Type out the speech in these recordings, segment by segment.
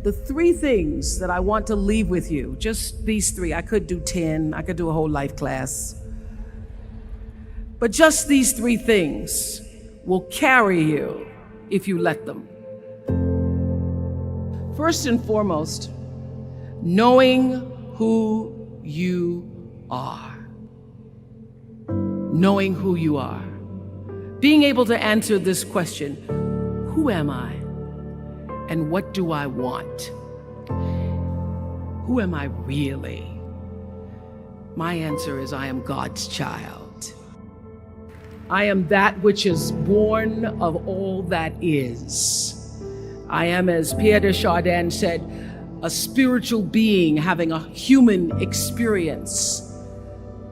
The three things that I want to leave with you, just these three. I could do 10, I could do a whole life class. But just these three things will carry you if you let them. First and foremost, knowing who you are. Knowing who you are. Being able to answer this question, who am I? And what do I want? Who am I really? My answer is I am God's child. I am that which is born of all that is. I am, as Pierre de Chardin said, a spiritual being having a human experience.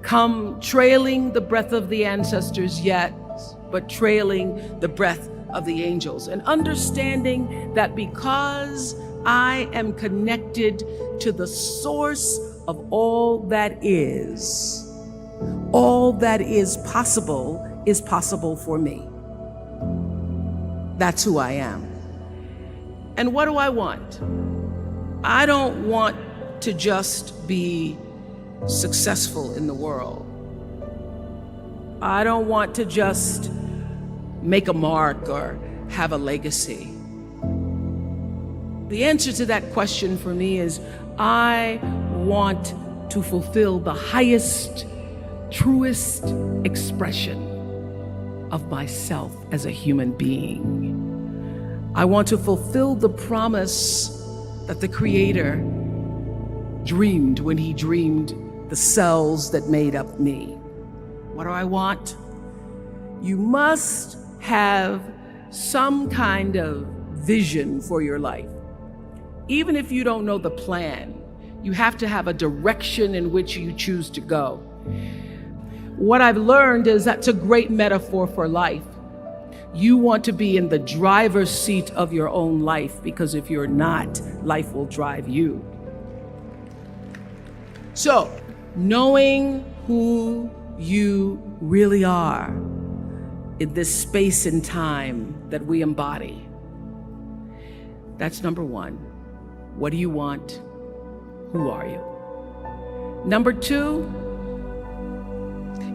Come trailing the breath of the ancestors yet, but trailing the breath of the angels, and understanding that because I am connected to the source of all that is possible for me. That's who I am. And what do I want? I don't want to just be successful in the world. I don't want to just make a mark or have a legacy. The answer to that question for me is I want to fulfill the highest, truest expression of myself as a human being. I want to fulfill the promise that the Creator dreamed when He dreamed the cells that made up me. What do I want? You must have some kind of vision for your life. Even if you don't know the plan, you have to have a direction in which you choose to go. What I've learned is that's a great metaphor for life. You want to be in the driver's seat of your own life, because if you're not, life will drive you. So, knowing who you really are in this space and time that we embody. That's number one. What do you want? Who are you? Number two,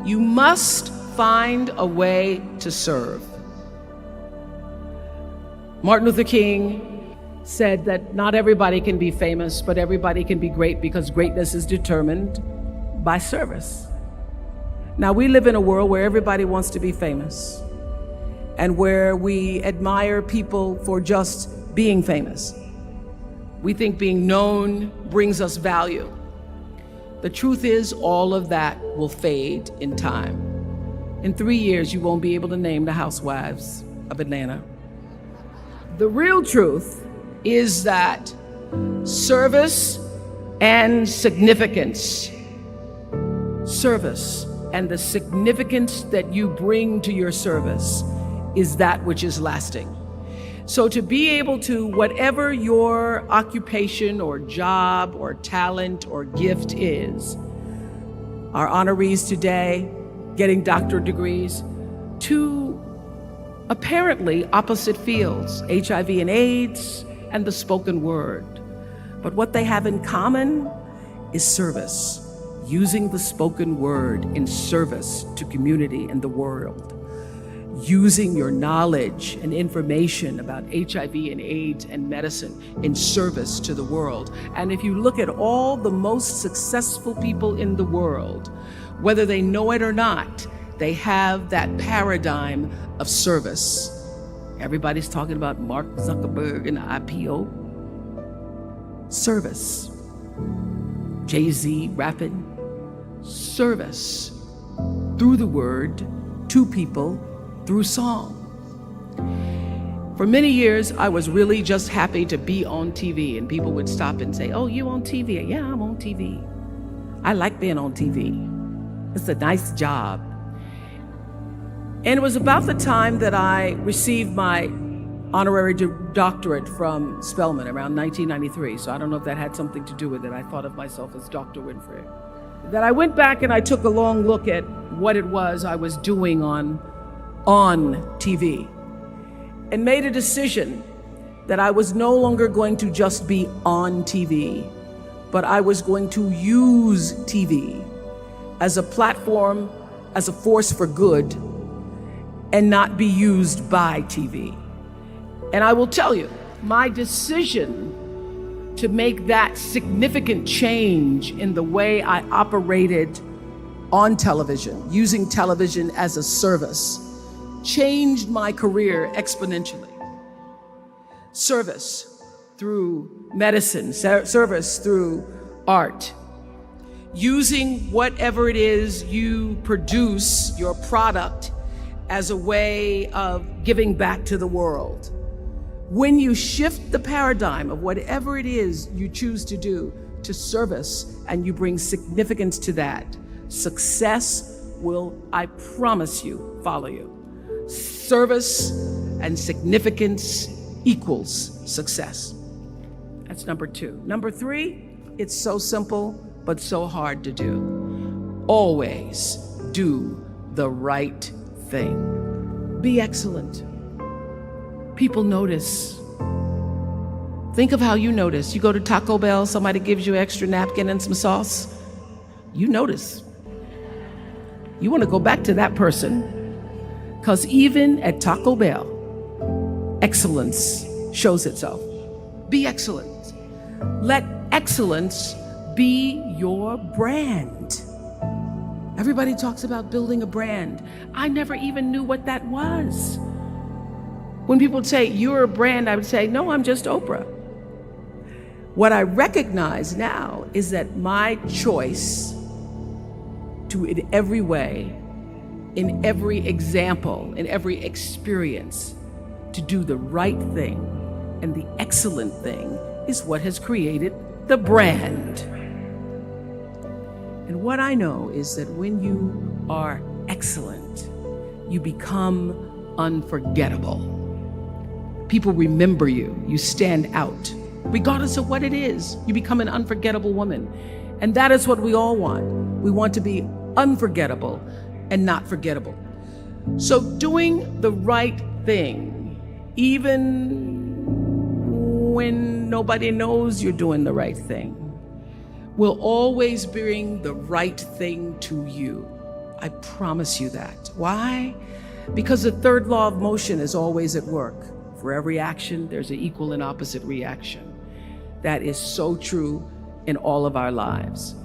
you must find a way to serve. Martin Luther King said that not everybody can be famous, but everybody can be great, because greatness is determined by service. Now, we live in a world where everybody wants to be famous and where we admire people for just being famous. We think being known brings us value. The truth is, all of that will fade in time. In 3 years, you won't be able to name the housewives of Atlanta. The real truth is that service and significance, service and the significance that you bring to your service is that which is lasting. So to be able to, whatever your occupation or job or talent or gift is, our honorees today getting doctorate degrees, to apparently opposite fields, HIV and AIDS and the spoken word. But what they have in common is service. Using the spoken word in service to community and the world. Using your knowledge and information about HIV and AIDS and medicine in service to the world. And if you look at all the most successful people in the world, whether they know it or not, they have that paradigm of service. Everybody's talking about Mark Zuckerberg and the IPO. Service. Jay-Z rapping. Service through the word, to people, through song. For many years, I was really just happy to be on TV, and people would stop and say, "Oh, you on TV?" "Yeah, I'm on TV. I like being on TV. It's a nice job." And it was about the time that I received my honorary doctorate from Spelman around 1993. So I don't know if that had something to do with it. I thought of myself as Dr. Winfrey. That I went back and I took a long look at what it was I was doing on TV and made a decision that I was no longer going to just be on TV, but I was going to use TV as a platform, as a force for good, and not be used by TV. And I will tell you, my decision to make that significant change in the way I operated on television, using television as a service, changed my career exponentially. Service through medicine, service through art, using whatever it is you produce, your product, as a way of giving back to the world. When you shift the paradigm of whatever it is you choose to do to service, and you bring significance to that, success will, I promise you, follow you. Service and significance equals success. That's number 2. Number 3, it's so simple, but so hard to do. Always do the right thing. Be excellent. People notice. Think of how you notice. You go to Taco Bell, somebody gives you an extra napkin and some sauce. You notice. You want to go back to that person, because even at Taco Bell, excellence shows itself. Be excellent. Let excellence be your brand. Everybody talks about building a brand. I never even knew what that was. When people say, you're a brand, I would say, no, I'm just Oprah. What I recognize now is that my choice to, in every way, in every example, in every experience, to do the right thing and the excellent thing is what has created the brand. And what I know is that when you are excellent, you become unforgettable. People remember you. You stand out. Regardless of what it is, you become an unforgettable woman. And that is what we all want. We want to be unforgettable and not forgettable. So doing the right thing, even when nobody knows you're doing the right thing, will always bring the right thing to you. I promise you that. Why? Because the third law of motion is always at work. For every action, there's an equal and opposite reaction. That is so true in all of our lives.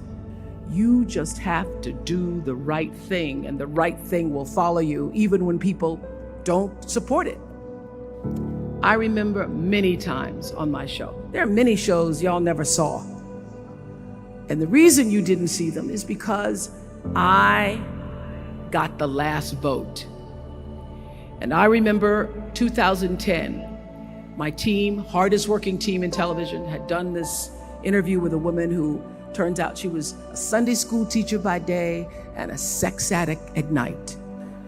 You just have to do the right thing, and the right thing will follow you even when people don't support it. I remember many times on my show. There are many shows y'all never saw. And the reason you didn't see them is because I got the last vote. And I remember 2010, my team, hardest working team in television, had done this interview with a woman who turns out she was a Sunday school teacher by day and a sex addict at night.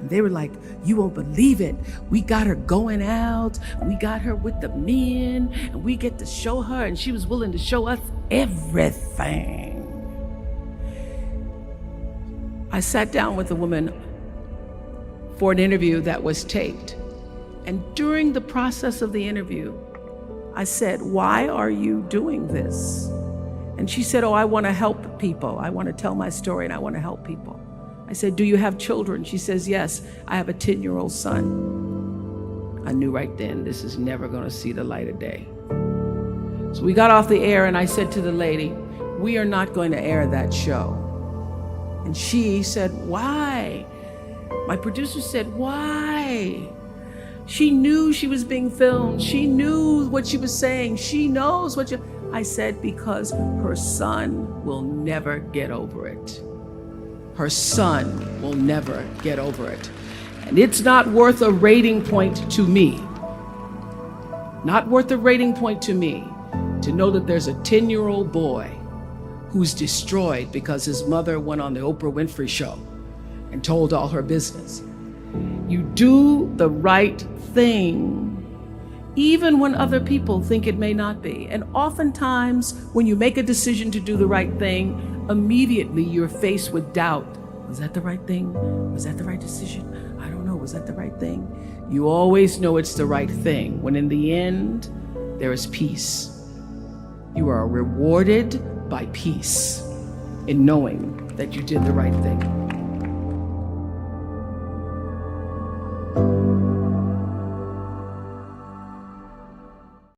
And they were like, you won't believe it. We got her going out. We got her with the men, and we get to show her, and she was willing to show us everything. I sat down with a woman for an interview that was taped. And during the process of the interview, I said, why are you doing this? And she said, oh, I want to help people. I want to tell my story and I want to help people. I said, do you have children? She says, yes, I have a 10-year-old son. I knew right then, this is never going to see the light of day. So we got off the air and I said to the lady, we are not going to air that show. And she said, why? My producer said, why? She knew she was being filmed. She knew what she was saying. She knows what I said, because her son will never get over it. Her son will never get over it. And it's not worth a rating point to me. Not worth a rating point to me to know that there's a 10-year-old boy who's destroyed because his mother went on the Oprah Winfrey Show and told all her business. You do the right thing, even when other people think it may not be. And oftentimes, when you make a decision to do the right thing, immediately you're faced with doubt. Was that the right thing? Was that the right decision? I don't know, was that the right thing? You always know it's the right thing, when in the end, there is peace. You are rewarded by peace in knowing that you did the right thing.